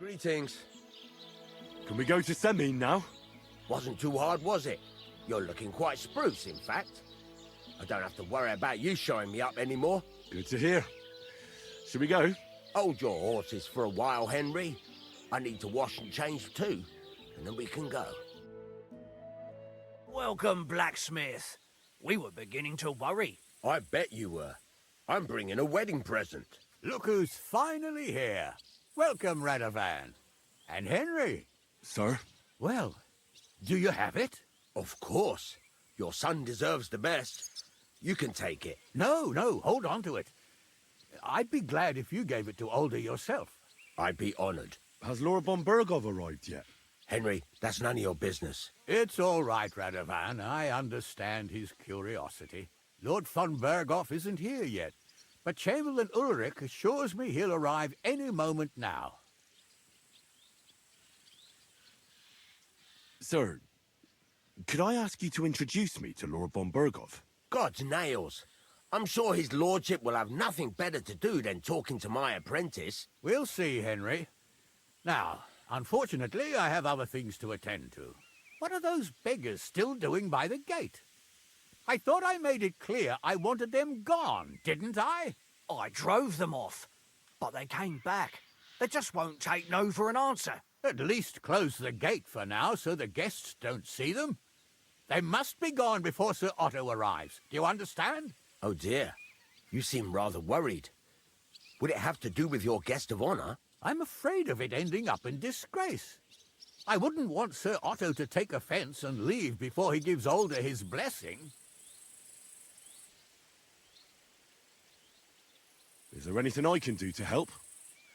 Greetings. Can we go to Semin now? Wasn't too hard, was it? You're looking quite spruce, in fact. I don't have to worry about you showing me up anymore. Good to hear. Should we go? Hold your horses for a while, Henry. I need to wash and change too, and then we can go. Welcome, blacksmith. We were beginning to worry. I bet you were. I'm bringing a wedding present. Look who's finally here. Welcome, Radovan. And Henry. Sir? Well, do you have it? Of course. Your son deserves the best. You can take it. No, hold on to it. I'd be glad if you gave it to Older yourself. I'd be honored. Has Laura von Bergov arrived yet? Henry, that's none of your business. It's all right, Radovan. I understand his curiosity. Lord von Berghoff isn't here yet, but Chamberlain Ulrich assures me he'll arrive any moment now. Sir, could I ask you to introduce me to Laura von Bergov? God's nails. I'm sure his lordship will have nothing better to do than talking to my apprentice. We'll see, Henry. Now, unfortunately, I have other things to attend to. What are those beggars still doing by the gate? I thought I made it clear I wanted them gone, didn't I? I drove them off, but they came back. They just won't take no for an answer. At least close the gate for now so the guests don't see them. They must be gone before Sir Otto arrives. Do you understand? Oh dear, you seem rather worried. Would it have to do with your guest of honor? I'm afraid of it ending up in disgrace. I wouldn't want Sir Otto to take offense and leave before he gives Older his blessing. Is there anything I can do to help?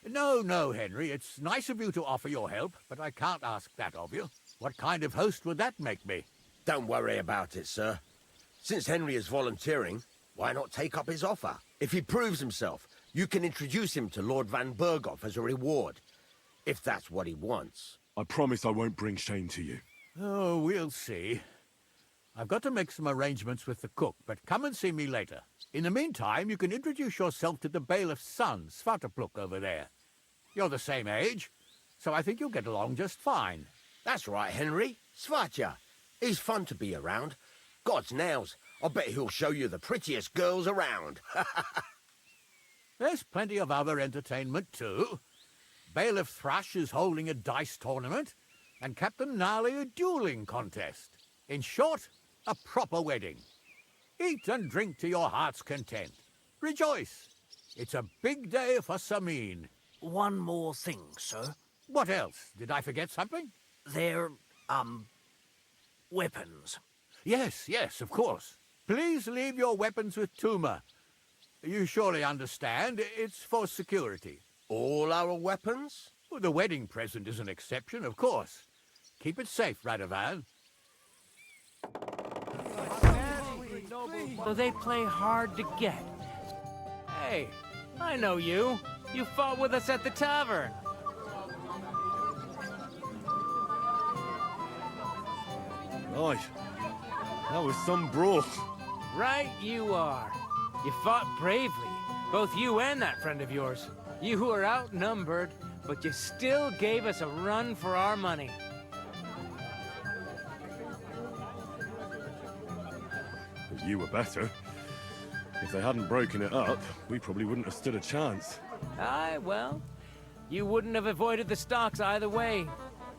No, Henry. It's nice of you to offer your help, but I can't ask that of you. What kind of host would that make me? Don't worry about it, sir. Since Henry is volunteering, why not take up his offer? If he proves himself, you can introduce him to Lord Van Berghoff as a reward, if that's what he wants. I promise I won't bring shame to you. Oh, we'll see. I've got to make some arrangements with the cook, but come and see me later. In the meantime, you can introduce yourself to the bailiff's son, Svatopluk, over there. You're the same age, so I think you'll get along just fine. That's right, Henry. Svatja. He's fun to be around. God's nails, I bet he'll show you the prettiest girls around. There's plenty of other entertainment, too. Bailiff Thrush is holding a dice tournament, and Captain Gnarly a dueling contest. In short, a proper wedding. Eat and drink to your heart's content. Rejoice. It's a big day for Samin. One more thing, sir. What else? Did I forget something? They're, weapons. Yes, of course. Please leave your weapons with Tuma. You surely understand, it's for security. All our weapons? Well, the wedding present is an exception, of course. Keep it safe, Radovan. So they play hard to get. Hey, I know you. You fought with us at the tavern. Right. That was some brawl. Right you are. You fought bravely, both you and that friend of yours. You were outnumbered, but you still gave us a run for our money. But you were better. If they hadn't broken it up, we probably wouldn't have stood a chance. Aye, well, you wouldn't have avoided the stocks either way.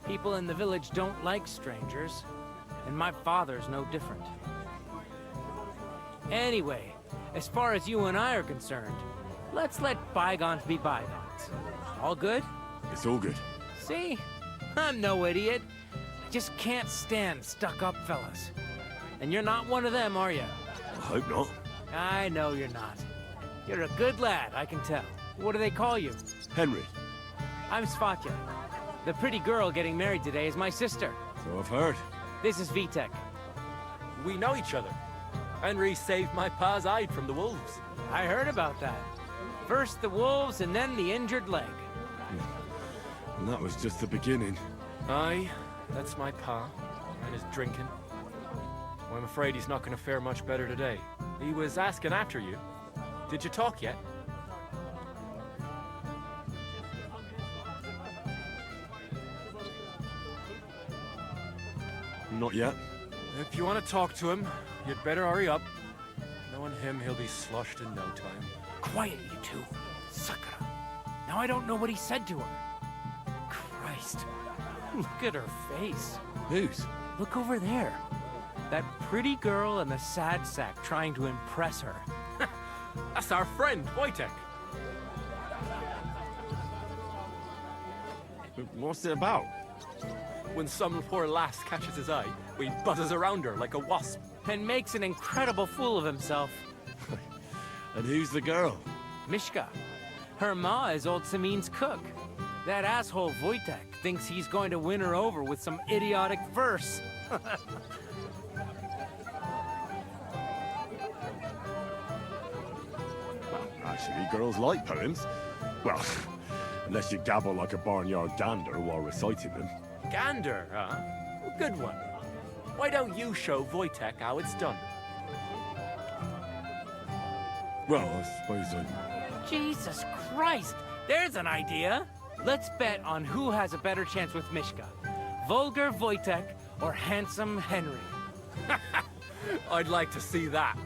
People in the village don't like strangers, and my father's no different. Anyway, as far as you and I are concerned, let's let bygones be bygones. All good? It's all good. See? I'm no idiot. I just can't stand stuck-up fellas. And you're not one of them, are you? I hope not. I know you're not. You're a good lad, I can tell. What do they call you? Henry. I'm Svatja. The pretty girl getting married today is my sister. So I've heard. This is Vitek. We know each other. Henry saved my pa's hide from the wolves. I heard about that. First the wolves and then the injured leg. And that was just the beginning. Aye, that's my pa, and his drinking. Well, I'm afraid he's not going to fare much better today. He was asking after you. Did you talk yet? not yet. If you want to talk to him, you'd better hurry up. Knowing him, he'll be sloshed in no time. Quiet, you two. Sakura. Now I don't know what he said to her. Christ. Look at her face. Whose? Look over there. That pretty girl and the sad sack trying to impress her. That's our friend, Wojtek. What's it about? When some poor lass catches his eye, he buzzes around her like a wasp. And makes an incredible fool of himself. And who's the girl? Mishka. Her ma is old Samin's cook. That asshole Wojtek thinks he's going to win her over with some idiotic verse. Well, actually, girls like poems. Well, unless you gabble like a barnyard gander while reciting them. Gander, huh? Good one. Why don't you show Wojtek how it's done? Well, I suppose I... Jesus Christ! There's an idea! Let's bet on who has a better chance with Mishka. Vulgar Wojtek or handsome Henry. I'd like to see that.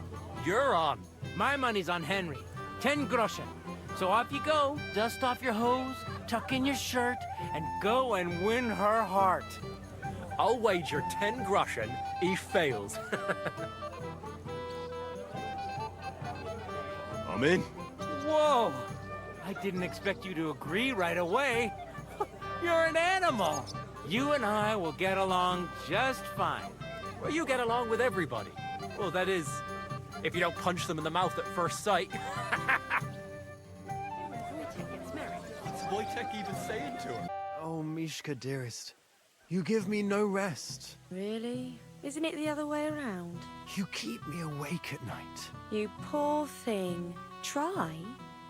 You're on. My money's on Henry. 10 groschen. So off you go, dust off your hose, tuck in your shirt, and go and win her heart. I'll wager 10 groschen he fails. I'm in. Whoa! I didn't expect you to agree right away. You're an animal. You and I will get along just fine. Well, you get along with everybody. Well, that is, if you don't punch them in the mouth at first sight. What's Wojtek even saying to her? Oh, Mishka, dearest. You give me no rest. Really? Isn't it the other way around? You keep me awake at night. You poor thing. Try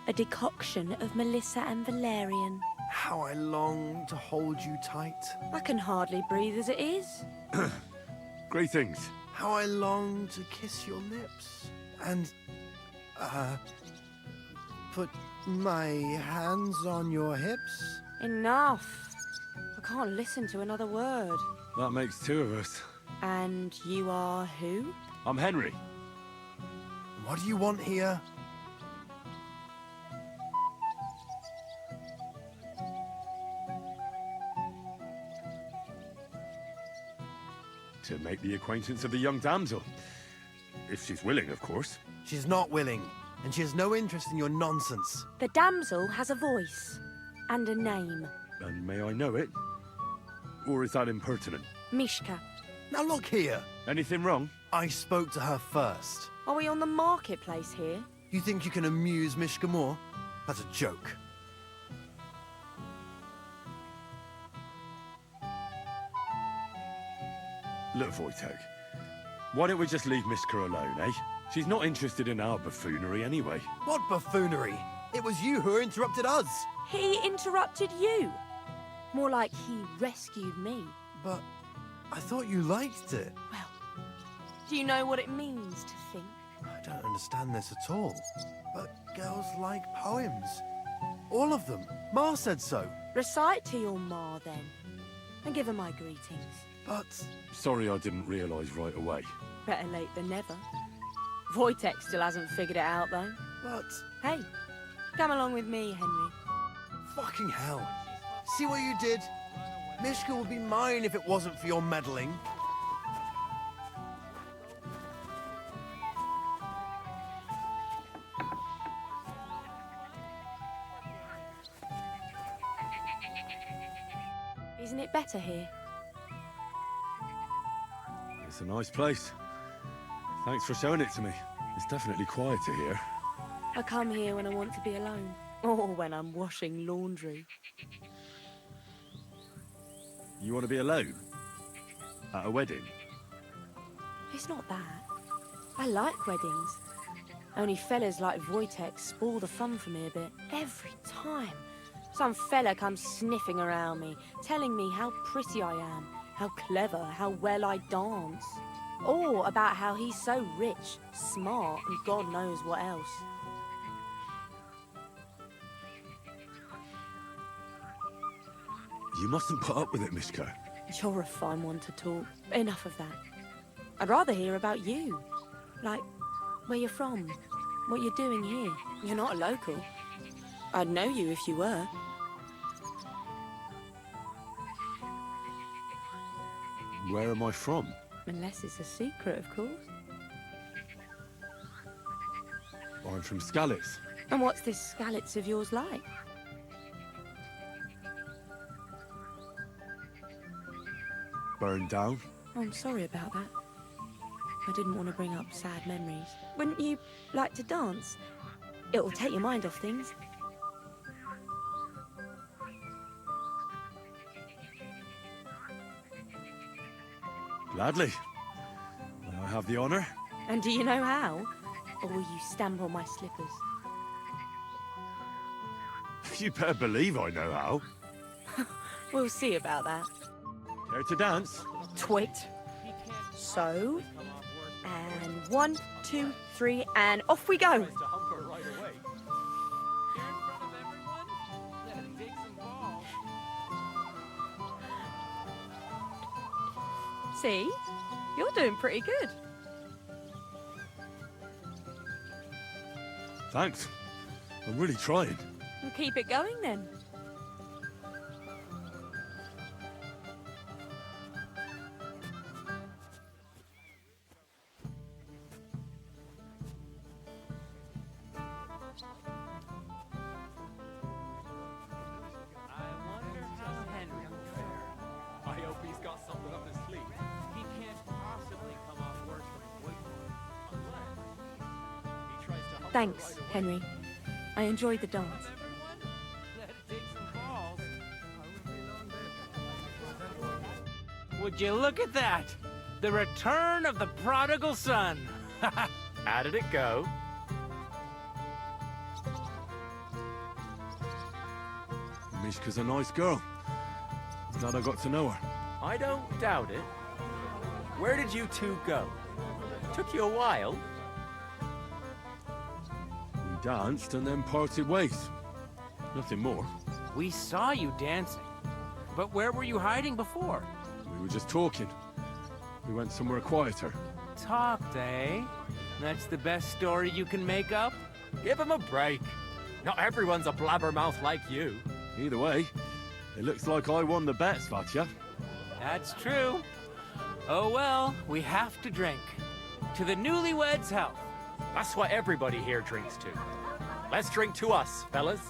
a decoction of Melissa and Valerian. How I long to hold you tight. I can hardly breathe as it is. Greetings. How I long to kiss your lips. And, put my hands on your hips. Enough. I can't listen to another word. That makes two of us. And you are who? I'm Henry. What do you want here? To make the acquaintance of the young damsel. If she's willing, of course. She's not willing, and she has no interest in your nonsense. The damsel has a voice and a name. And may I know it? Or is that impertinent? Mishka. Now look here. Anything wrong? I spoke to her first. Are we on the marketplace here? You think you can amuse Mishka more? That's a joke. Look, Wojtek. Why don't we just leave Mishka alone, eh? She's not interested in our buffoonery anyway. What buffoonery? It was you who interrupted us. He interrupted you. More like he rescued me. But I thought you liked it. Well, do you know what it means to think? I don't understand this at all. But girls like poems. All of them. Ma said so. Recite to your ma, then. And give her my greetings. But Sorry I didn't realise right away. Better late than never. Wojtek still hasn't figured it out, though. But Hey, come along with me, Henry. fucking hell. See what you did? Mishka would be mine if it wasn't for your meddling. Isn't it better here? It's a nice place. Thanks for showing it to me. It's definitely quieter here. I come here when I want to be alone. Or when I'm washing laundry. You want to be alone? At a wedding? It's not that. I like weddings. Only fellas like Wojtek spoil the fun for me a bit. Every time. Some fella comes sniffing around me, telling me how pretty I am, how clever, how well I dance. Or about how he's so rich, smart, and God knows what else. You mustn't put up with it, Mishka. You're a fine one to talk. Enough of that. I'd rather hear about you. Like, where you're from, what you're doing here. You're not a local. I'd know you if you were. Where am I from? Unless it's a secret, of course. I'm from Skalitz. And what's this Skalitz of yours like? Burned down. Oh, I'm sorry about that. I didn't want to bring up sad memories. Wouldn't you like to dance? It'll take your mind off things. Gladly. May I have the honor? And do you know how? Or will you stamp on my slippers? You better believe I know how. We'll see about that. Care to dance? Twit. So, and 1, 2, 3, and off we go. See? You're doing pretty good. Thanks. I'm really trying. We'll keep it going then. I hope he's got something up his sleeve. He can't possibly come off worse than He tries to hump Thanks, her right away. Henry. I enjoyed the dance. Would you look at that? The return of the prodigal son. How did it go? Mishka's a nice girl. Glad I got to know her. I don't doubt it. Where did you two go? Took you a while. We danced and then parted ways. Nothing more. We saw you dancing. But where were you hiding before? We were just talking. We went somewhere quieter. Talked, eh? That's the best story you can make up? Give him a break. Not everyone's a blabbermouth like you. Either way, it looks like I won the bet, Svatya. That's true. Oh well, we have to drink. To the newlyweds' health. That's what everybody here drinks to. Let's drink to us, fellas.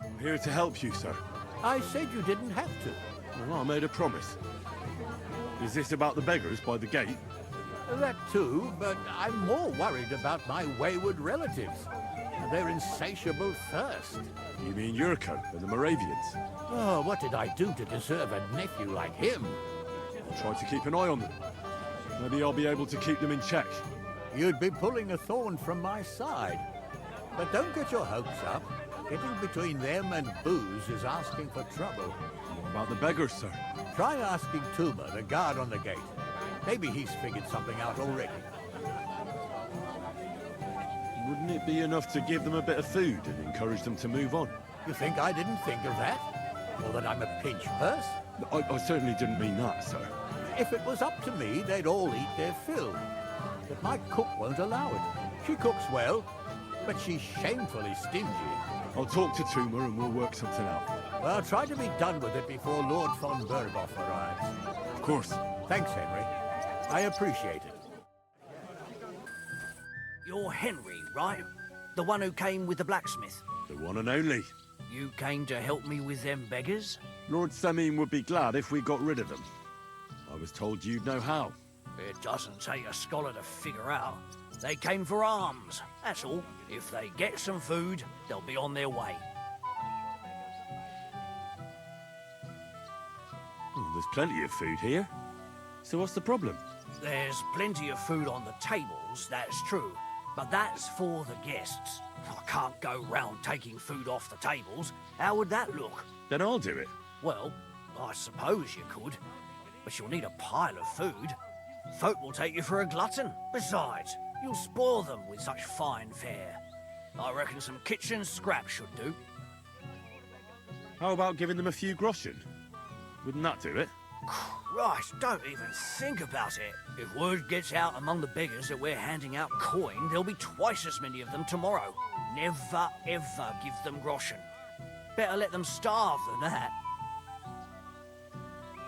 I'm here to help you, sir. I said you didn't have to. Well, I made a promise. Is this about the beggars by the gate? That too, but I'm more worried about my wayward relatives and their insatiable thirst. You mean Yurko and the Moravians? Oh, what did I do to deserve a nephew like him? I'll try to keep an eye on them. Maybe I'll be able to keep them in check. You'd be pulling a thorn from my side. But don't get your hopes up. Getting between them and booze is asking for trouble. What about the beggars, sir? Try asking Tuma, the guard on the gate. Maybe he's figured something out already. Wouldn't it be enough to give them a bit of food and encourage them to move on? You think I didn't think of that? Or that I'm a pinch purse? I certainly didn't mean that, sir. If it was up to me, they'd all eat their fill. But my cook won't allow it. She cooks well, but she's shamefully stingy. I'll talk to Tuma and we'll work something out. Well, try to be done with it before Lord von Berghoff arrives. Of course. Thanks, Henry. I appreciate it. You're Henry, right? The one who came with the blacksmith. The one and only. You came to help me with them beggars? Lord Semyon would be glad if we got rid of them. I was told you'd know how. It doesn't take a scholar to figure out. They came for alms, that's all. If they get some food, they'll be on their way. Oh, there's plenty of food here. So what's the problem? There's plenty of food on the tables, that's true. But that's for the guests. I can't go round taking food off the tables. How would that look? Then I'll do it. Well, I suppose you could. But you'll need a pile of food. Folk will take you for a glutton. Besides, You'll spoil them with such fine fare. I reckon some kitchen scraps should do. How about giving them a few groschen? Wouldn't that do it? Christ, don't even think about it. If word gets out among the beggars that we're handing out coin, there'll be twice as many of them tomorrow. Never, ever give them groschen. Better let them starve than that.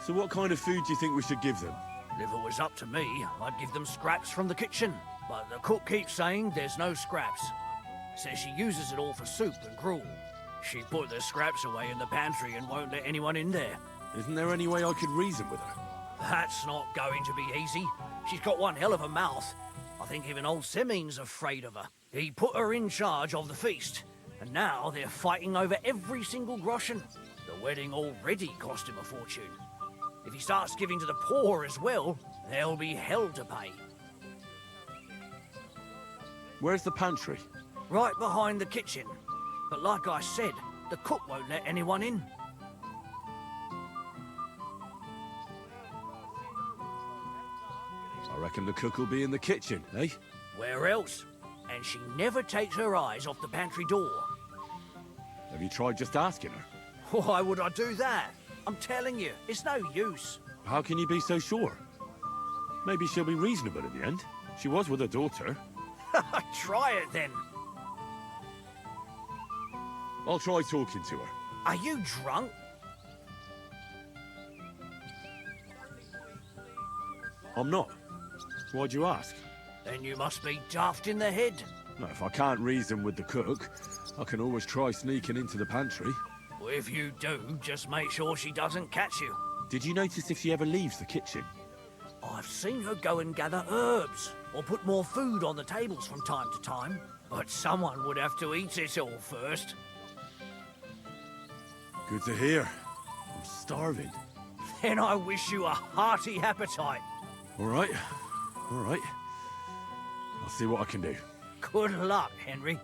So what kind of food do you think we should give them? If it was up to me, I'd give them scraps from the kitchen. But the cook keeps saying there's no scraps. Says she uses it all for soup and gruel. She put the scraps away in the pantry and won't let anyone in there. Isn't there any way I could reason with her? That's not going to be easy. She's got one hell of a mouth. I think even old Semin's afraid of her. He put her in charge of the feast, and now they're fighting over every single groschen. The wedding already cost him a fortune. If he starts giving to the poor as well, there'll be hell to pay. Where's the pantry? Right behind the kitchen. But like I said, the cook won't let anyone in. I reckon the cook will be in the kitchen, eh? Where else? And she never takes her eyes off the pantry door. Have you tried just asking her? Why would I do that? I'm telling you, it's no use. How can you be so sure? Maybe she'll be reasonable in the end. She was with her daughter. Try it then. I'll try talking to her. Are you drunk? I'm not. Why'd you ask? Then you must be daft in the head. No, if I can't reason with the cook, I can always try sneaking into the pantry. Well, if you do, just make sure she doesn't catch you. Did you notice if she ever leaves the kitchen? I've seen her go and gather herbs, or put more food on the tables from time to time. But someone would have to eat it all first. Good to hear. I'm starving. Then I wish you a hearty appetite. All right. All right. I'll see what I can do. Good luck, Henry.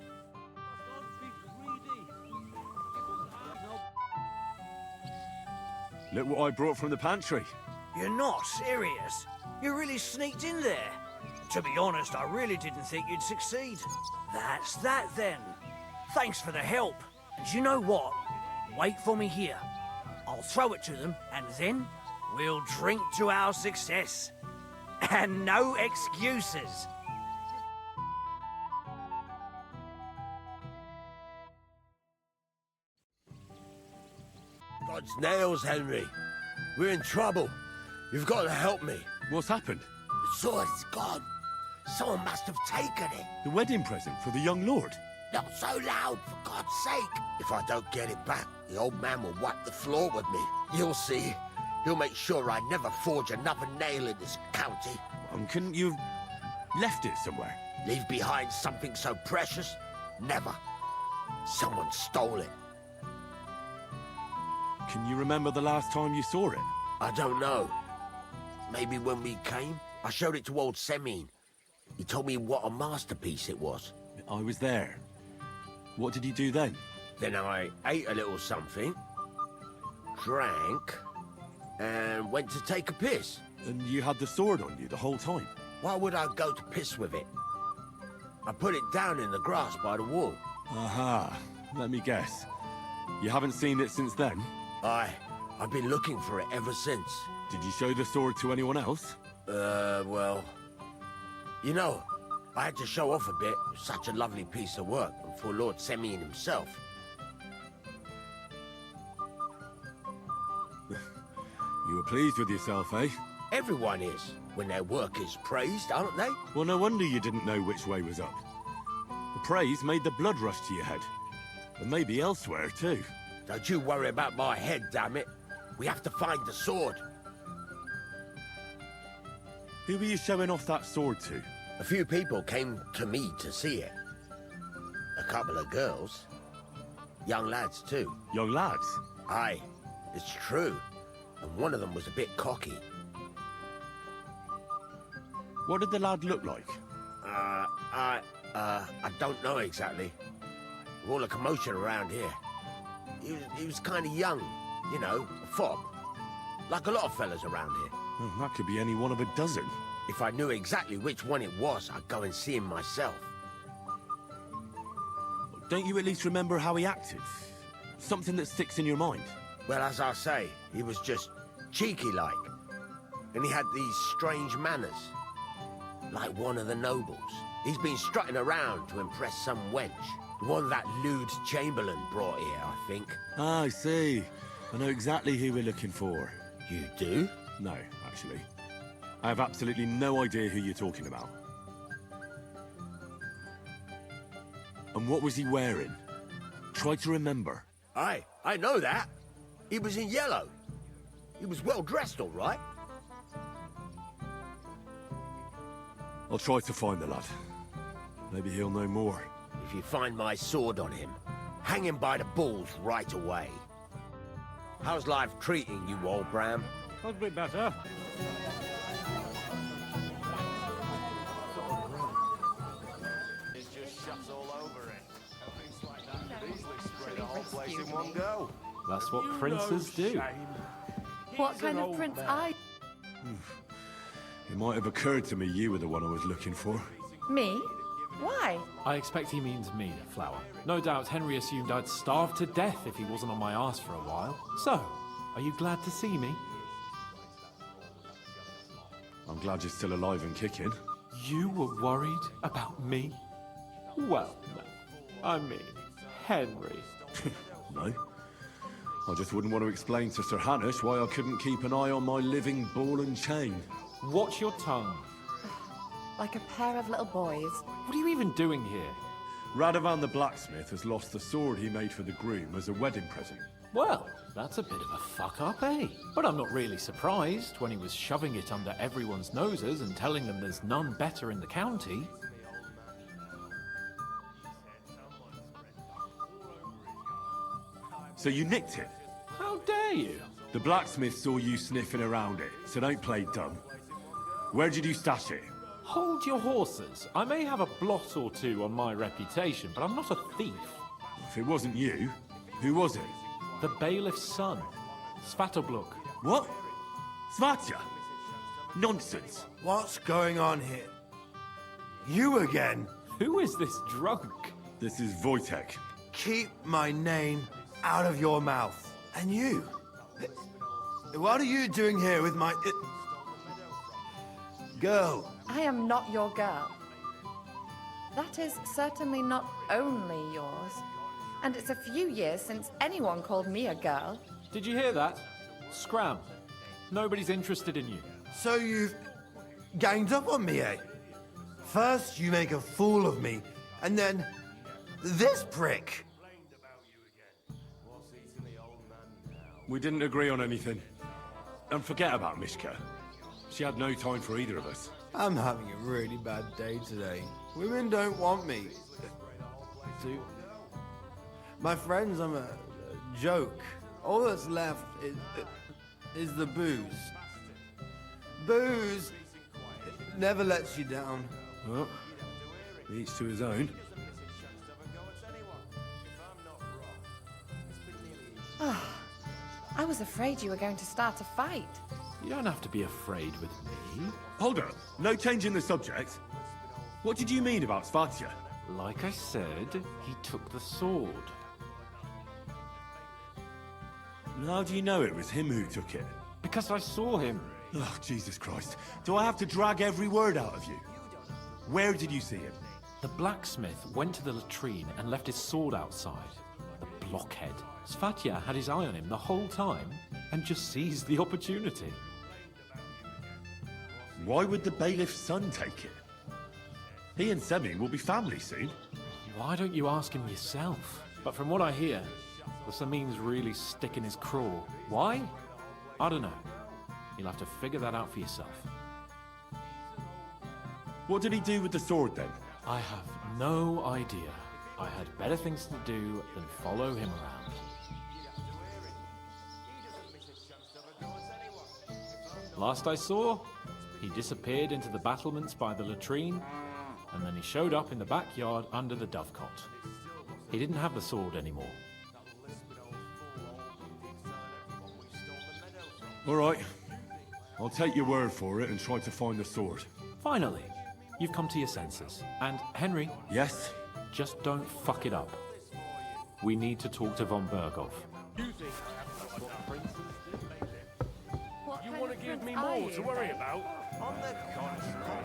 Look what I brought from the pantry. You're not serious. You really sneaked in there. To be honest, I really didn't think you'd succeed. That's that then. Thanks for the help. And you know what? Wait for me here. I'll throw it to them, and then we'll drink to our success. And no excuses. God's nails, Henry. We're in trouble. You've got to help me. What's happened? The sword is gone. Someone must have taken it. The wedding present for the young lord. Not so loud, for God's sake. If I don't get it back, the old man will wipe the floor with me. You'll see. He'll make sure I never forge another nail in this county. Couldn't you have left it somewhere? Leave behind something so precious? Never. Someone stole it. Can you remember the last time you saw it? I don't know. Maybe when we came, I showed it to old Semin. He told me what a masterpiece it was. I was there. What did you do then? Then I ate a little something, drank, and went to take a piss. And you had the sword on you the whole time? Why would I go to piss with it? I put it down in the grass by the wall. Aha. Let me guess. You haven't seen it since then? I've been looking for it ever since. Did you show the sword to anyone else? Well... You know, I had to show off a bit. It was such a lovely piece of work, and for Lord Semin himself. You were pleased with yourself, eh? Everyone is, when their work is praised, aren't they? Well, no wonder you didn't know which way was up. The praise made the blood rush to your head. And maybe elsewhere, too. Don't you worry about my head, damn it. We have to find the sword. Who were you showing off that sword to? A few people came to me to see it. A couple of girls. Young lads, too. Young lads? Aye, it's true. And one of them was a bit cocky. What did the lad look like? I don't know exactly. With all the commotion around here. He was kind of young, you know, a fob. Like a lot of fellas around here. That could be any one of a dozen. If I knew exactly which one it was, I'd go and see him myself. Don't you at least remember how he acted? Something that sticks in your mind? Well, as I say, he was just cheeky-like. And he had these strange manners. Like one of the nobles. He's been strutting around to impress some wench. The one that lewd Chamberlain brought here, I think. Ah, I see. I know exactly who we're looking for. You do? No, actually. I have absolutely no idea who you're talking about. And what was he wearing? Try to remember. Aye, I know that. He was in yellow. He was well dressed, all right. I'll try to find the lad. Maybe he'll know more. If you find my sword on him, hang him by the balls right away. How's life treating you, old Bram? Could be better. That's what princes do. What kind of prince are you? It might have occurred to me you were the one I was looking for. Me? Why? I expect he means me, Flower. No doubt Henry assumed I'd starve to death if he wasn't on my arse for a while. So, are you glad to see me? I'm glad you're still alive and kicking. You were worried about me? Well, no. I mean, Henry. No. I just wouldn't want to explain to Sir Hanush why I couldn't keep an eye on my living ball and chain. Watch your tongue. Like a pair of little boys. What are you even doing here? Radovan the blacksmith has lost the sword he made for the groom as a wedding present. Well, that's a bit of a fuck-up, eh? But I'm not really surprised when he was shoving it under everyone's noses and telling them there's none better in the county. So you nicked it? How dare you? The blacksmith saw you sniffing around it, so don't play dumb. Where did you stash it? Hold your horses. I may have a blot or two on my reputation, but I'm not a thief. If it wasn't you, who was it? The bailiff's son, Svatobluk. What? Svatja? Nonsense. What's going on here? You again? Who is this drunk? This is Wojtek. Keep my name out of your mouth. And you? What are you doing here with my... girl? I am not your girl. That is certainly not only yours. And it's a few years since anyone called me a girl. Did you hear that? Scram. Nobody's interested in you. So you've ganged up on me, eh? First you make a fool of me, and then this prick. We didn't agree on anything. And forget about Mishka. She had no time for either of us. I'm having a really bad day today. Women don't want me. My friends, I'm a joke. All that's left is the booze. Booze never lets you down. Well, each to his own. I was afraid you were going to start a fight. You don't have to be afraid with me. Hold up. No change in the subject. What did you mean about Svatja? Like I said, he took the sword. And how do you know it was him who took it? Because I saw him. Oh, Jesus Christ. Do I have to drag every word out of you? Where did you see him? The blacksmith went to the latrine and left his sword outside. The blockhead. Svatja had his eye on him the whole time and just seized the opportunity. Why would the bailiff's son take it? He and Semi will be family soon. Why don't you ask him yourself? But from what I hear, the Samin's really sticking his craw. Why? I don't know. You'll have to figure that out for yourself. What did he do with the sword then? I have no idea. I had better things to do than follow him around. Last I saw, he disappeared into the battlements by the latrine, and then he showed up in the backyard under the dovecot. He didn't have the sword anymore. All right. I'll take your word for it and try to find the sword. Finally, you've come to your senses. And Henry, Yes? just don't fuck it up. We need to talk to von Berghoff. What You kind want of to give prince me are more you? to worry about? On the contrary.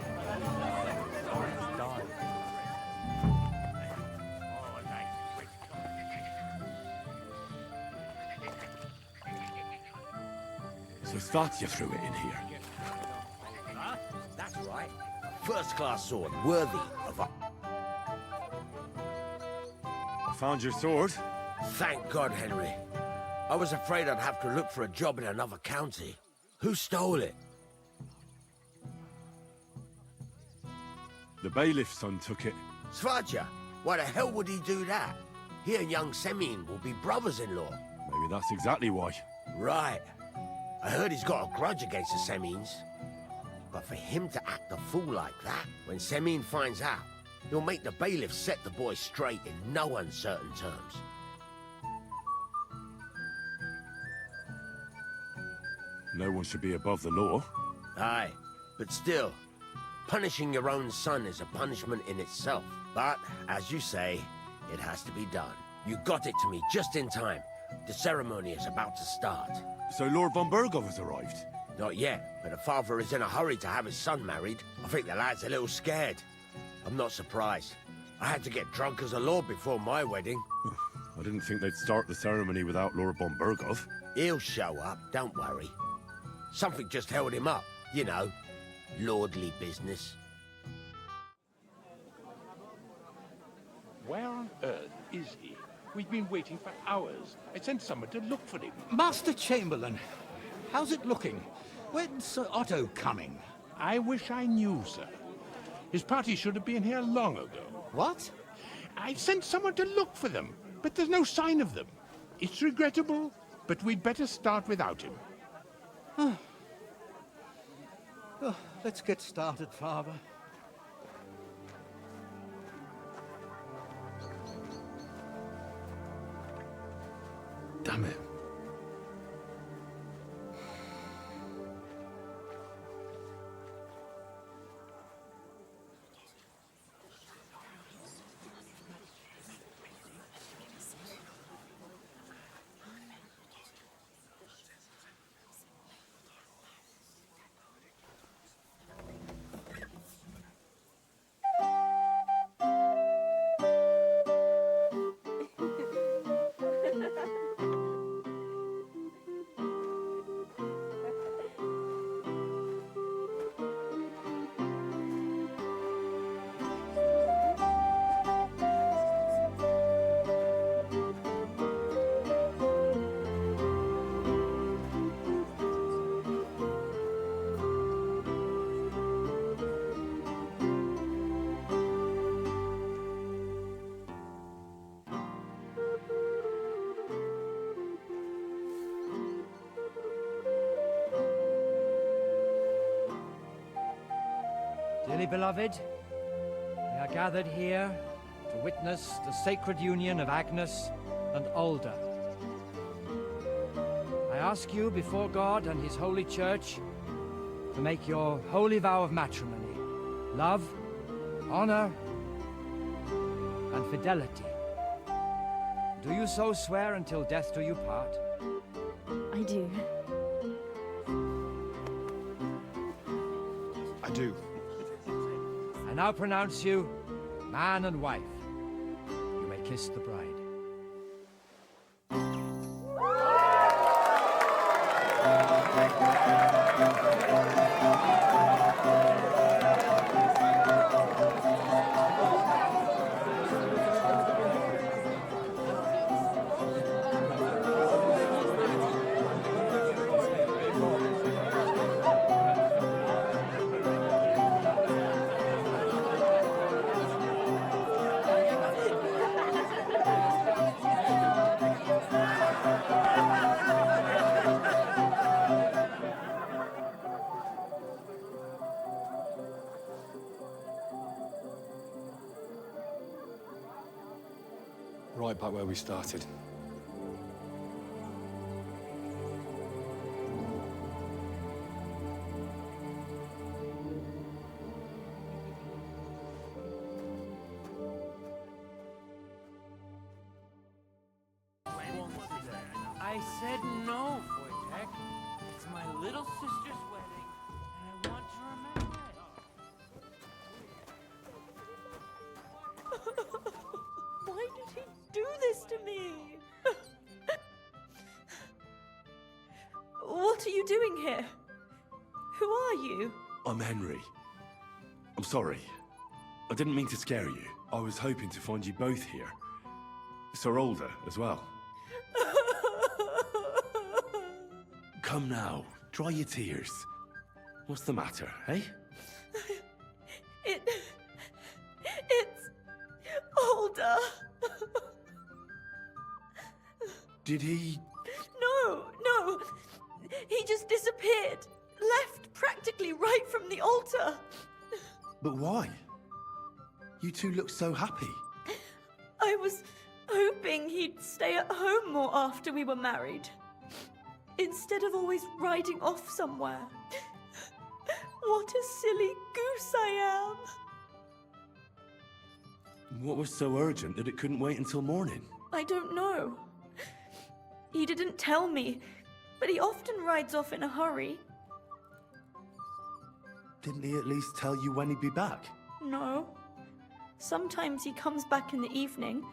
So that you threw it in here. That's right. First-class sword, worthy of our... I found your sword. Thank God, Henry. I was afraid I'd have to look for a job in another county. Who stole it? The bailiff's son took it. Svaja. Why the hell would he do that? He and young Semyon will be brothers-in-law. Maybe that's exactly why. Right. I heard he's got a grudge against the Semyons. But for him to act a fool like that, when Semyon finds out, he'll make the bailiff set the boy straight in no uncertain terms. No one should be above the law. Aye, but still, punishing your own son is a punishment in itself. But, as you say, it has to be done. You got it to me just in time. The ceremony is about to start. So Lord von Berghoff has arrived. Not yet, but the father is in a hurry to have his son married. I think the lad's a little scared. I'm not surprised. I had to get drunk as a lord before my wedding. I didn't think they'd start the ceremony without Lord von Berghoff. He'll show up, don't worry. Something just held him up, you know. Lordly business. Where on earth is he? We've been waiting for hours. I sent someone to look for him. Master Chamberlain, how's it looking? When's Sir Otto coming? I wish I knew, sir. His party should have been here long ago. What? I sent someone to look for them, but there's no sign of them. It's regrettable, but we'd better start without him. Oh, let's get started, Father. Damn it. Dearly beloved, we are gathered here to witness the sacred union of Agnes and Alda. I ask you before God and His holy church to make your holy vow of matrimony, love, honor, and fidelity. Do you so swear until death do you part? I do. I do. I now pronounce you man and wife. You may kiss the bride. Right back where we started. I said no, Wojtek. It's my little sister's wedding, and I want to remember it. Why did he do this to me? What are you doing here? Who are you? I'm Henry. I'm sorry. I didn't mean to scare you. I was hoping to find you both here. Sir Alder as well. Come now, dry your tears. What's the matter, eh? It's Alder. Did he... No. He just disappeared. Left practically right from the altar. But why? You two look so happy. I was hoping he'd stay at home more after we were married. Instead of always riding off somewhere. What a silly goose I am. What was so urgent that it couldn't wait until morning? I don't know. He didn't tell me, but he often rides off in a hurry. Didn't he at least tell you when he'd be back? No. Sometimes he comes back in the evening.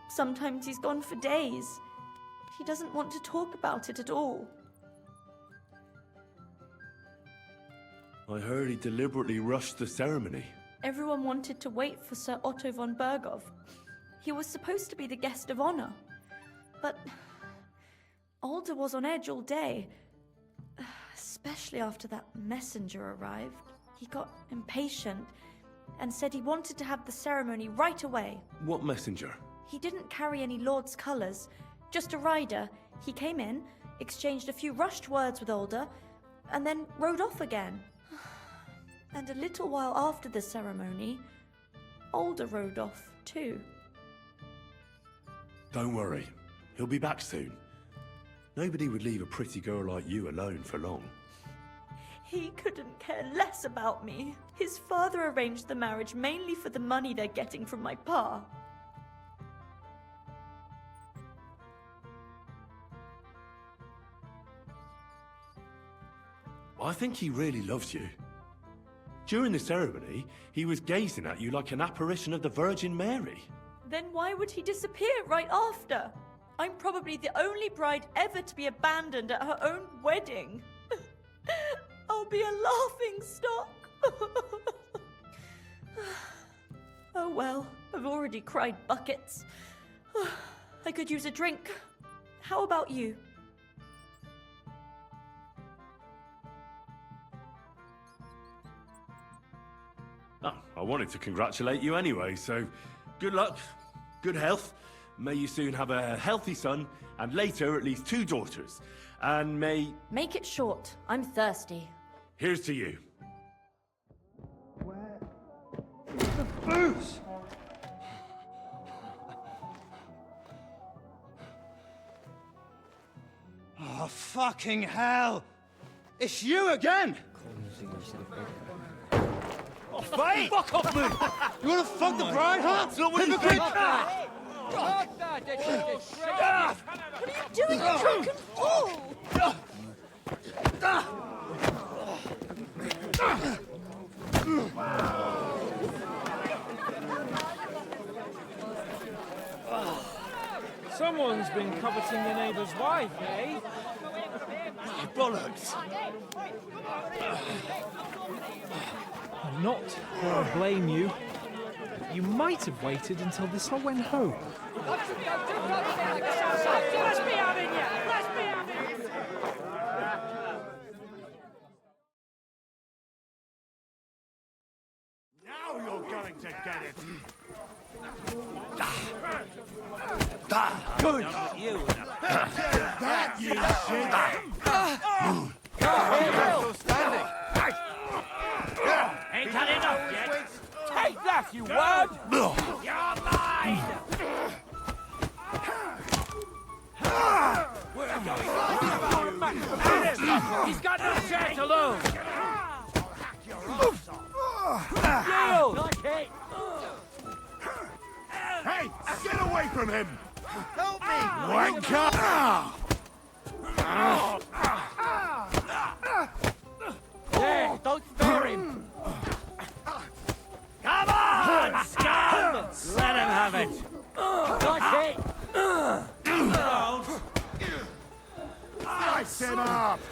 Sometimes he's gone for days. He doesn't want to talk about it at all. I heard he deliberately rushed the ceremony. Everyone wanted to wait for Sir Otto von Berghoff. He was supposed to be the guest of honor. But Alder was on edge all day. Especially after that messenger arrived. He got impatient and said he wanted to have the ceremony right away. What messenger? He didn't carry any lord's colours, just a rider. He came in, exchanged a few rushed words with Alder, and then rode off again. And a little while after the ceremony, Alder rode off too. Don't worry, he'll be back soon. Nobody would leave a pretty girl like you alone for long. He couldn't care less about me. His father arranged the marriage mainly for the money they're getting from my pa. I think he really loves you. During the ceremony, he was gazing at you like an apparition of the Virgin Mary. Then why would he disappear right after? I'm probably the only bride ever to be abandoned at her own wedding. I'll be a laughing stock. Oh well, I've already cried buckets. I could use a drink. How about you? Oh, I wanted to congratulate you anyway, so good luck, good health. May you soon have a healthy son, and later at least 2 daughters. And may... Make it short. I'm thirsty. Here's to you. The booze! Oh, fucking hell! It's you again! Oh, fight! Fuck off me! You wanna fuck the bride, huh? Hypocrite! What are you doing, you drunken fool? Someone's been coveting the neighbor's wife, eh? Bollocks! I'm not going to blame you. You might have waited until this all went home. Let's be having you! Let's be having you! Now you're going to get it! Good! You that, you shit! Still standing! Ain't had enough yet! Take that, you word! You're mine! We're going He's got no chance to lose! Yield! Hey, get away from him! Help me! Wanker!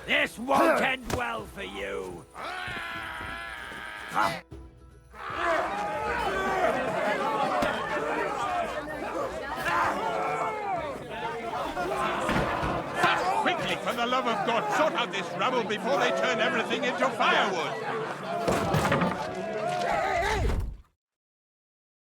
This won't end well for you. Quickly, for the love of God, sort out this rubble before they turn everything into firewood.